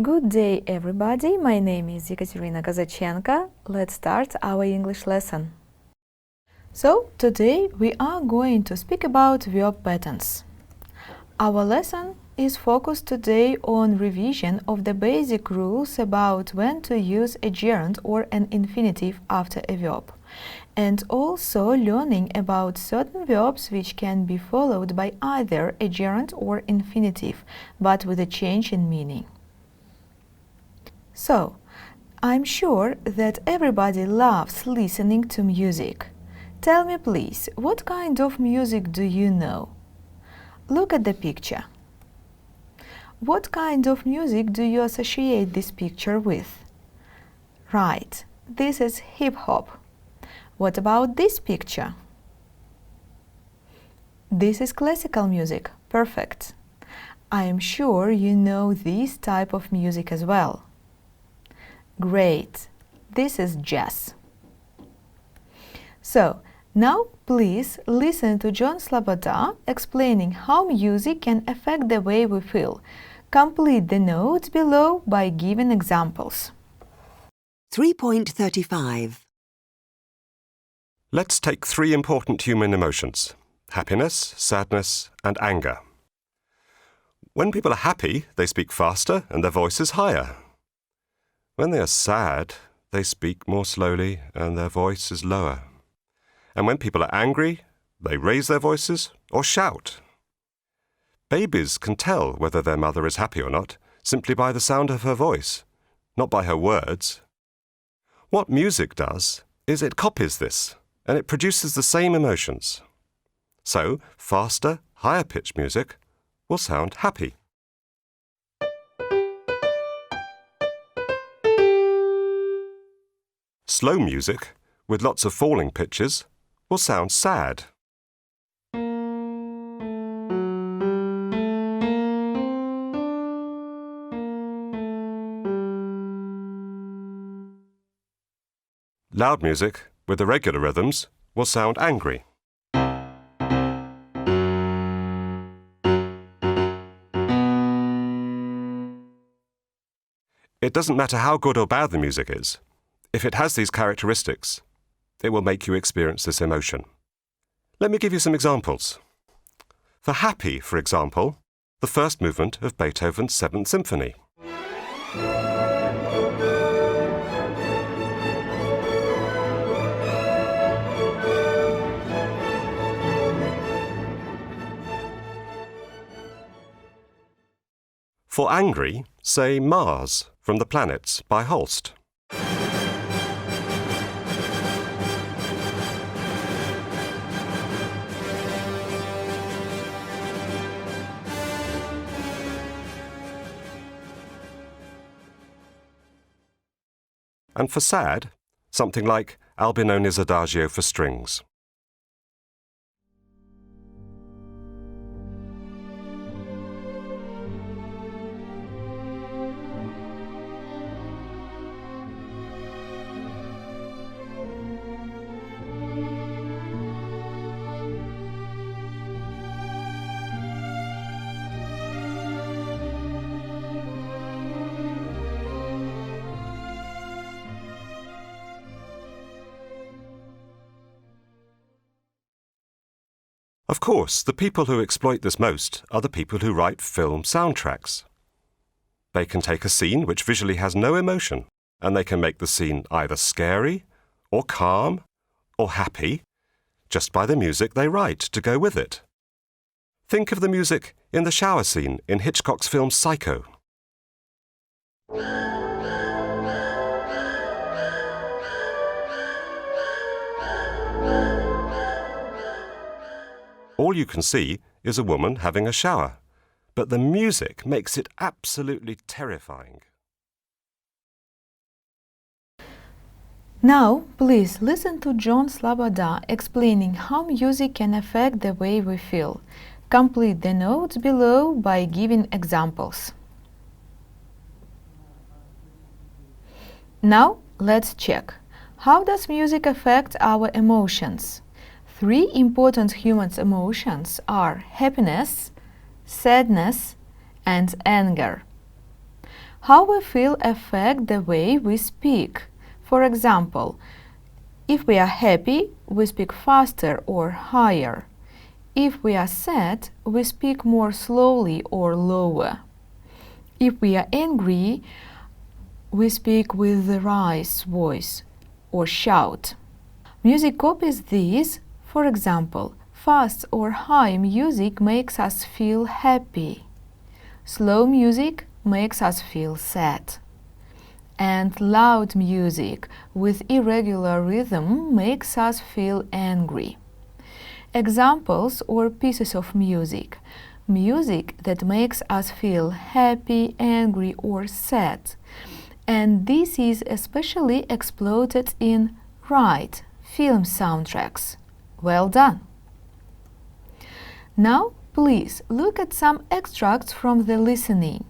Good day, everybody. My name is Ekaterina Kazachenko. Let's start our English lesson. So, today we are going to speak about verb patterns. Our lesson is focused today on revision of the basic rules about when to use a gerund or an infinitive after a verb, and also learning about certain verbs which can be followed by either a gerund or infinitive, but with a change in meaning. So, I'm sure that everybody loves listening to music. Tell me please, what kind of music do you know? Look at the picture. What kind of music do you associate this picture with? Right, this is hip-hop. What about this picture? This is classical music. Perfect. I am sure you know this type of music as well. Great. This is jazz. So, now please listen to John Sloboda explaining how music can affect the way we feel. Complete the notes below by giving examples. 3.35. Let's take three important human emotions: happiness, sadness, and anger. When people are happy, they speak faster and their voice is higher. When they are sad, they speak more slowly and their voice is lower. And when people are angry, they raise their voices or shout. Babies can tell whether their mother is happy or not simply by the sound of her voice, not by her words. What music does is it copies this, and it produces the same emotions. So, faster, higher-pitched music will sound happy. Slow music, with lots of falling pitches, will sound sad. Loud music, with irregular rhythms, will sound angry. It doesn't matter how good or bad the music is. If it has these characteristics, it will make you experience this emotion. Let me give you some examples. For happy, for example, the first movement of Beethoven's Seventh Symphony. For angry, say Mars from the Planets by Holst. And for sad, something like Albinoni's Adagio for strings. Of course, the people who exploit this most are the people who write film soundtracks. They can take a scene which visually has no emotion, and they can make the scene either scary, or calm, or happy, just by the music they write to go with it. Think of the music in the shower scene in Hitchcock's film Psycho. All you can see is a woman having a shower, but the music makes it absolutely terrifying. Now, please listen to John Sloboda explaining how music can affect the way we feel. Complete the notes below by giving examples. Now, let's check. How does music affect our emotions? Three important human emotions are happiness, sadness, and anger. How we feel affect the way we speak. For example, if we are happy, we speak faster or higher. If we are sad, we speak more slowly or lower. If we are angry, we speak with the rise voice or shout. Music copies this. For example, fast or high music makes us feel happy. Slow music makes us feel sad. And loud music with irregular rhythm makes us feel angry. Examples or pieces of music. Music that makes us feel happy, angry, or sad. And this is especially exploited in film soundtracks. Well done! Now, please look at some extracts from the listening.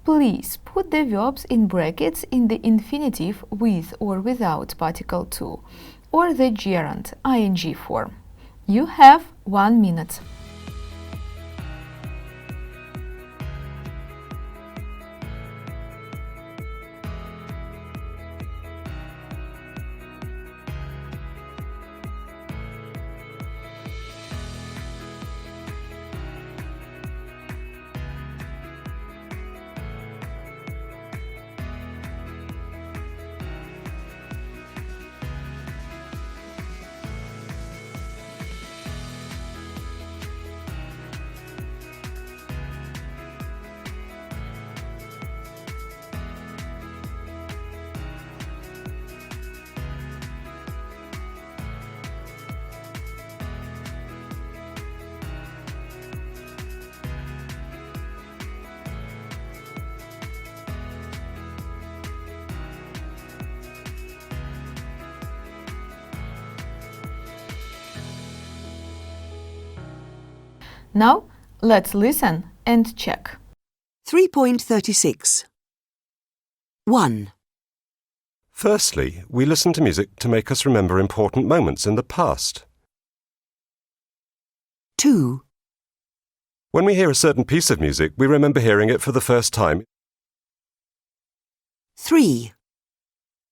Please put the verbs in brackets in the infinitive with or without particle to, or the gerund ing form. You have 1 minute. Now, let's listen and check. 3.36. 1. Firstly, we listen to music to make us remember important moments in the past. 2. When we hear a certain piece of music, we remember hearing it for the first time. 3.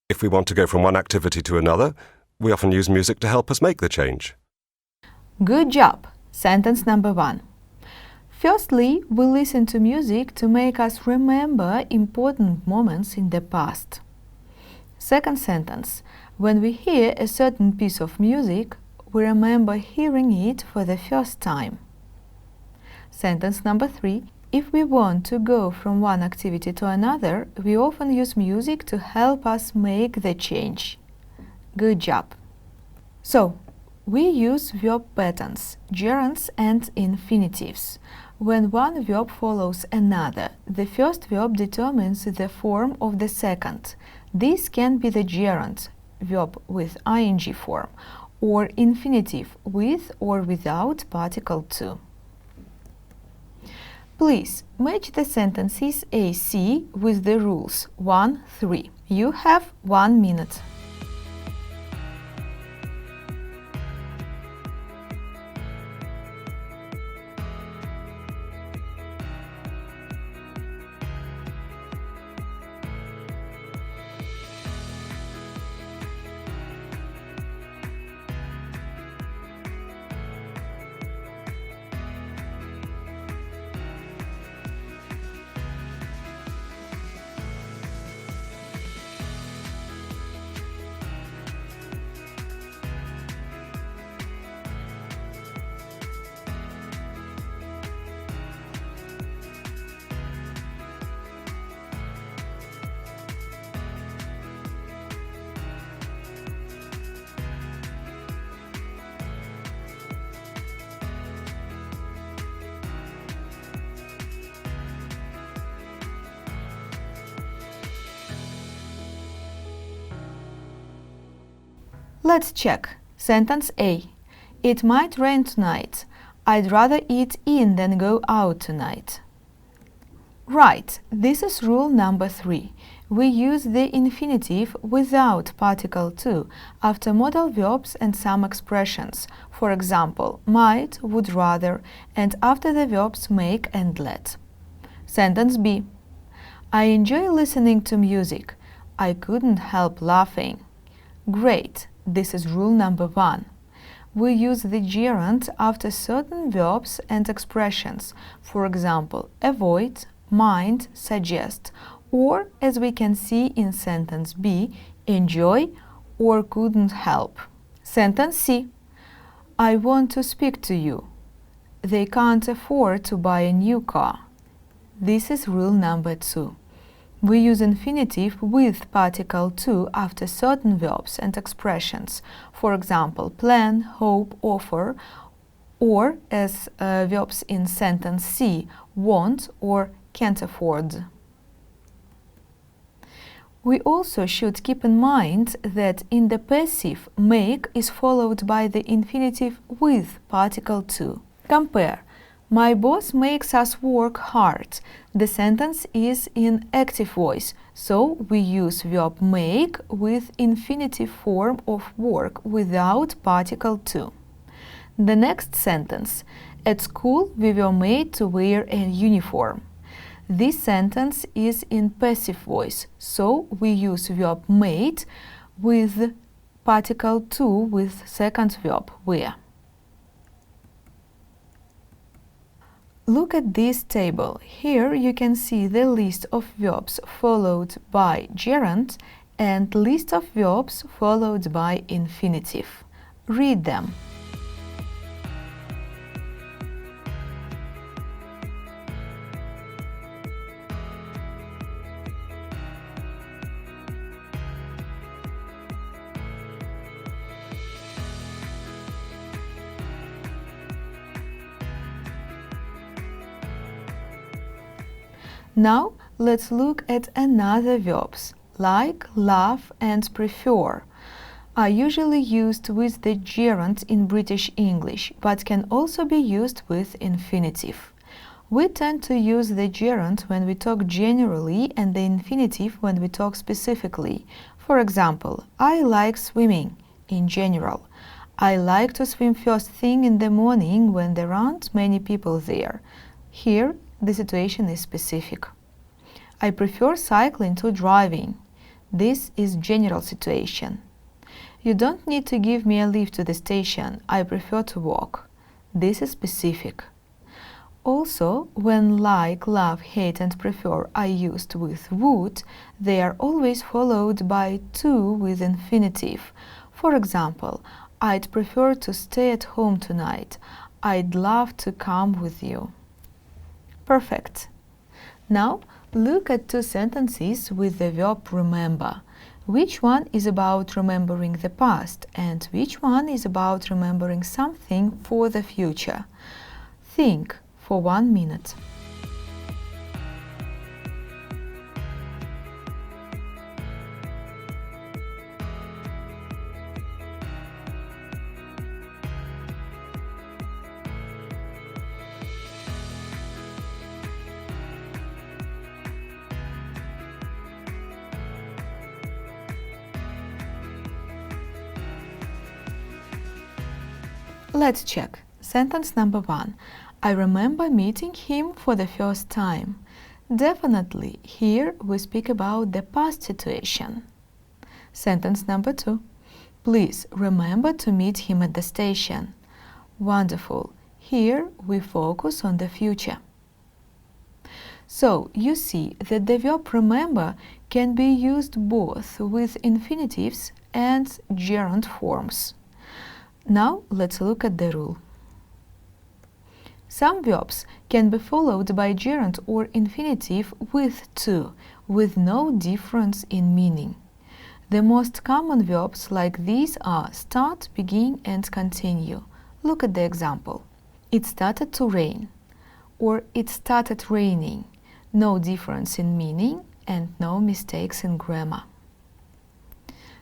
If we want to go from one activity to another, we often use music to help us make the change. Good job! Sentence number 1. Firstly, we listen to music to make us remember important moments in the past. Second sentence. When we hear a certain piece of music, we remember hearing it for the first time. Sentence number 3. If we want to go from one activity to another, we often use music to help us make the change. Good job! So, we use verb patterns, gerunds and infinitives. When one verb follows another, the first verb determines the form of the second. This can be the gerund, verb with ing form, or infinitive with or without particle to. Please match the sentences AC with the rules 1-3. You have 1 minute. Let's check. Sentence A. It might rain tonight. I'd rather eat in than go out tonight. Right, this is rule number 3. We use the infinitive without particle to after modal verbs and some expressions. For example, might, would rather, and after the verbs make and let. Sentence B. I enjoy listening to music. I couldn't help laughing. Great, this is rule number 1. We use the gerund after certain verbs and expressions, for example, avoid, mind, suggest, or, as we can see in sentence B, enjoy or couldn't help. Sentence C. I want to speak to you. They can't afford to buy a new car. This is rule number 2. We use infinitive with particle to after certain verbs and expressions, for example, plan, hope, offer, or as verbs in sentence C, want or can't afford. We also should keep in mind that in the passive, make is followed by the infinitive with particle to. Compare. My boss makes us work hard. The sentence is in active voice, so we use verb make with infinitive form of work without particle to. The next sentence. At school, we were made to wear a uniform. This sentence is in passive voice, so we use verb made with particle to with second verb wear. Look at this table. Here you can see the list of verbs followed by gerund and list of verbs followed by infinitive. Read them. Now let's look at another verbs, like, love and prefer. Are usually used with the gerund in British English, but can also be used with infinitive. We tend to use the gerund when we talk generally and the infinitive when we talk specifically. For example, I like swimming in general. I like to swim first thing in the morning when there aren't many people there. Here, the situation is specific. I prefer cycling to driving. This is general situation. You don't need to give me a lift to the station. I prefer to walk. This is specific. Also, when like, love, hate and prefer are used with would, they are always followed by to with infinitive. For example, I'd prefer to stay at home tonight. I'd love to come with you. Perfect. Now, look at two sentences with the verb remember. Which one is about remembering the past and which one is about remembering something for the future? Think for 1 minute. Let's check. Sentence number 1. I remember meeting him for the first time. Definitely, here we speak about the past situation. Sentence number 2. Please remember to meet him at the station. Wonderful. Here we focus on the future. So, you see that the verb remember can be used both with infinitives and gerund forms. Now, let's look at the rule. Some verbs can be followed by gerund or infinitive with to, with no difference in meaning. The most common verbs like these are start, begin and continue. Look at the example. It started to rain, or it started raining. No difference in meaning and no mistakes in grammar.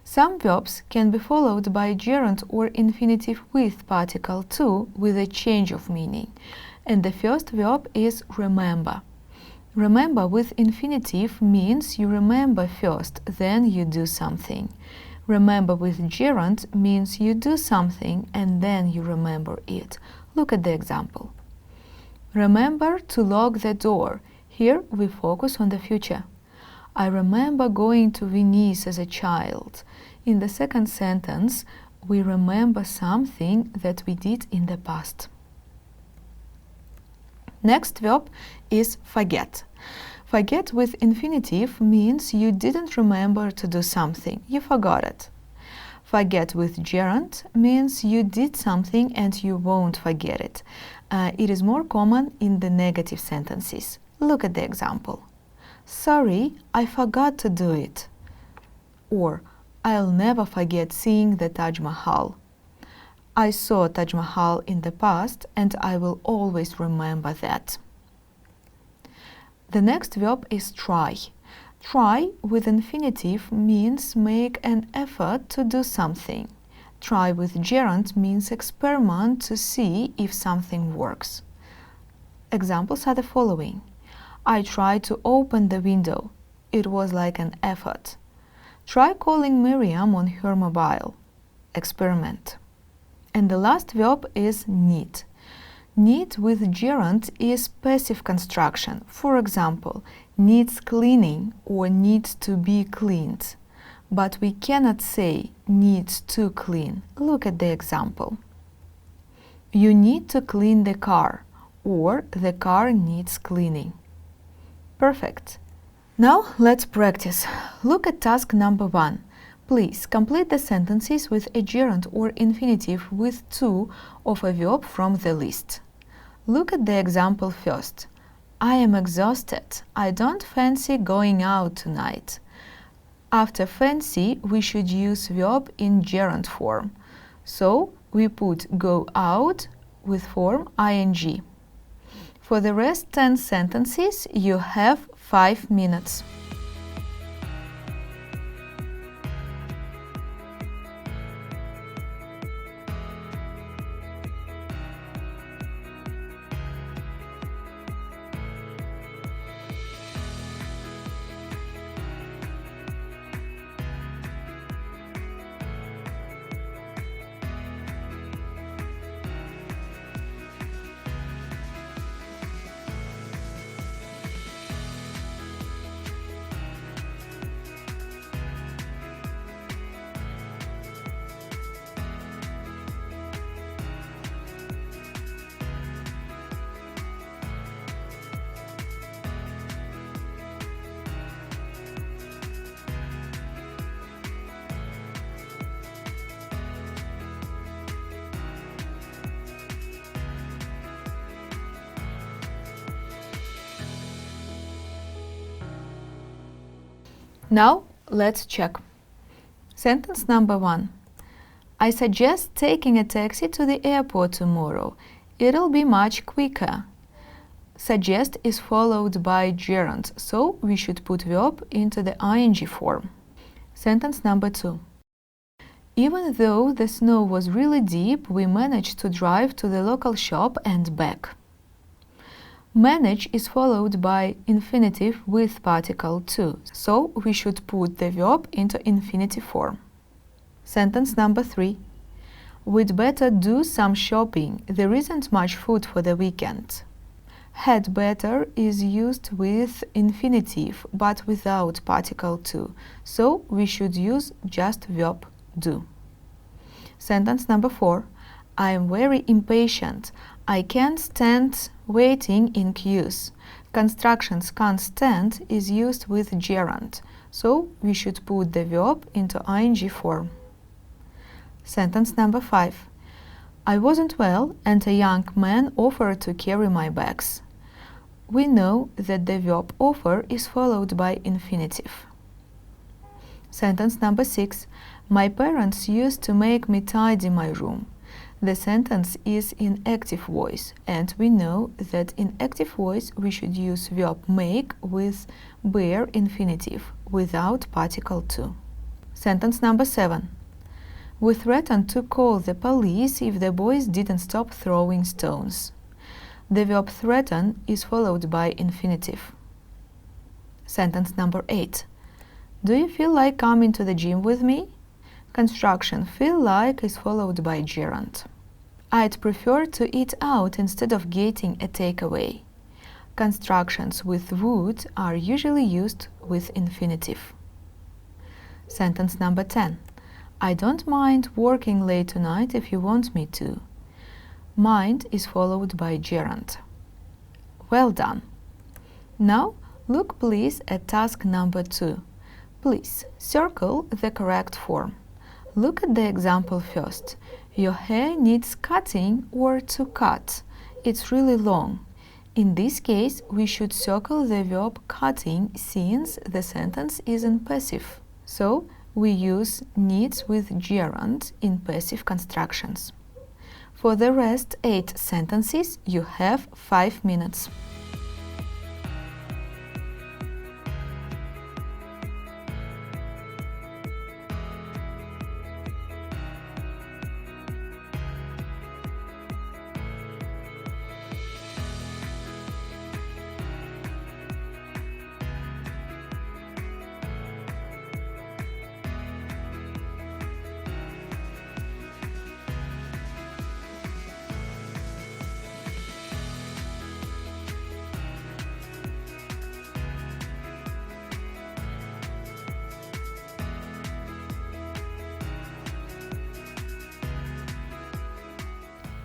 Some verbs can be followed by gerund or infinitive with particle to with a change of meaning. And the first verb is remember. Remember with infinitive means you remember first, then you do something. Remember with gerund means you do something and then you remember it. Look at the example. Remember to lock the door. Here we focus on the future. I remember going to Venice as a child. In the second sentence, we remember something that we did in the past. Next verb is forget. Forget with infinitive means you didn't remember to do something, you forgot it. Forget with gerund means you did something and you won't forget it. It is more common in the negative sentences. Look at the example. Sorry, I forgot to do it. Or, I'll never forget seeing the Taj Mahal. I saw Taj Mahal in the past and I will always remember that. The next verb is try. Try with infinitive means make an effort to do something. Try with gerund means experiment to see if something works. Examples are the following. I tried to open the window. It was like an effort. Try calling Miriam on her mobile. Experiment. And the last verb is need. Need with gerund is passive construction. For example, needs cleaning or needs to be cleaned. But we cannot say needs to clean. Look at the example. You need to clean the car, or the car needs cleaning. Perfect. Now let's practice. Look at task number 1. Please complete the sentences with a gerund or infinitive with two of a verb from the list. Look at the example first. I am exhausted. I don't fancy going out tonight. After fancy, we should use verb in gerund form. So we put go out with form ing. For the rest 10 sentences, you have 5 minutes. Now, let's check. Sentence number 1. I suggest taking a taxi to the airport tomorrow. It'll be much quicker. Suggest is followed by gerund, so we should put verb into the ing form. Sentence number 2. Even though the snow was really deep, we managed to drive to the local shop and back. Manage is followed by infinitive with particle to, so we should put the verb into infinitive form. Sentence number 3. We'd better do some shopping. There isn't much food for the weekend. Had better is used with infinitive but without particle to, so we should use just verb do. Sentence number 4. I am very impatient. I can't stand waiting in queues. Constructions can't stand is used with gerund, so we should put the verb into ing form. Sentence number 5. I wasn't well and a young man offered to carry my bags. We know that the verb offer is followed by infinitive. Sentence number 6. My parents used to make me tidy my room. The sentence is in active voice, and we know that in active voice we should use verb make with bare infinitive, without particle to. Sentence number 7. We threatened to call the police if the boys didn't stop throwing stones. The verb threaten is followed by infinitive. Sentence number 8. Do you feel like coming to the gym with me? Construction feel like is followed by gerund. I'd prefer to eat out instead of getting a takeaway. Constructions with would are usually used with infinitive. Sentence number 10. I don't mind working late tonight if you want me to. Mind is followed by gerund. Well done. Now look please at task number 2. Please circle the correct form. Look at the example first. Your hair needs cutting or to cut. It's really long. In this case, we should circle the verb cutting since the sentence is in passive. So, we use needs with gerund in passive constructions. For the rest 8 sentences, you have 5 minutes.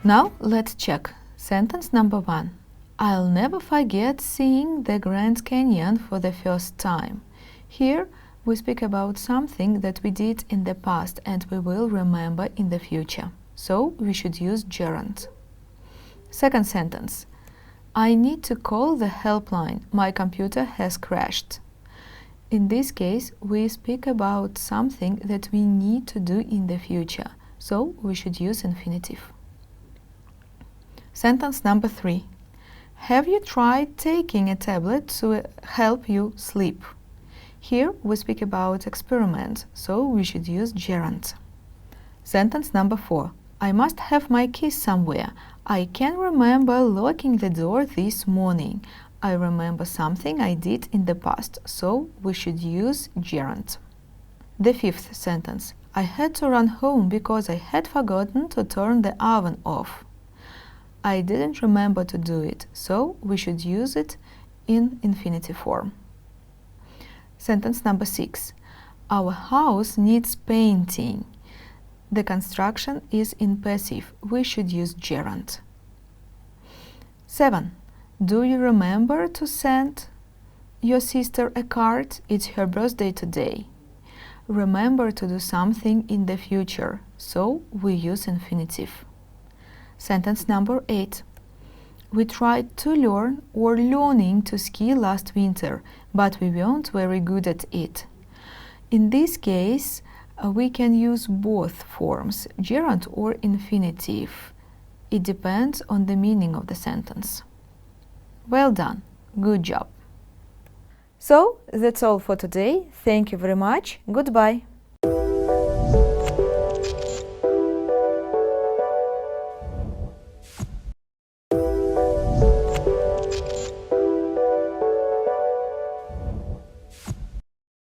Now let's check. Sentence number 1. I'll never forget seeing the Grand Canyon for the first time. Here we speak about something that we did in the past and we will remember in the future. So we should use gerund. Second sentence. I need to call the helpline. My computer has crashed. In this case, we speak about something that we need to do in the future. So we should use infinitive. Sentence number 3. Have you tried taking a tablet to help you sleep? Here we speak about experiment, so we should use gerund. Sentence number 4. I must have my keys somewhere. I can remember locking the door this morning. I remember something I did in the past, so we should use gerund. The fifth sentence. I had to run home because I had forgotten to turn the oven off. I didn't remember to do it, so we should use it in infinitive form. Sentence number 6. Our house needs painting. The construction is in passive. We should use gerund. 7. Do you remember to send your sister a card? It's her birthday today. Remember to do something in the future, so we use infinitive. Sentence number 8. We tried to learn or learning to ski last winter, but we weren't very good at it. In this case, we can use both forms, gerund or infinitive. It depends on the meaning of the sentence. Well done. Good job. So, that's all for today. Thank you very much. Goodbye.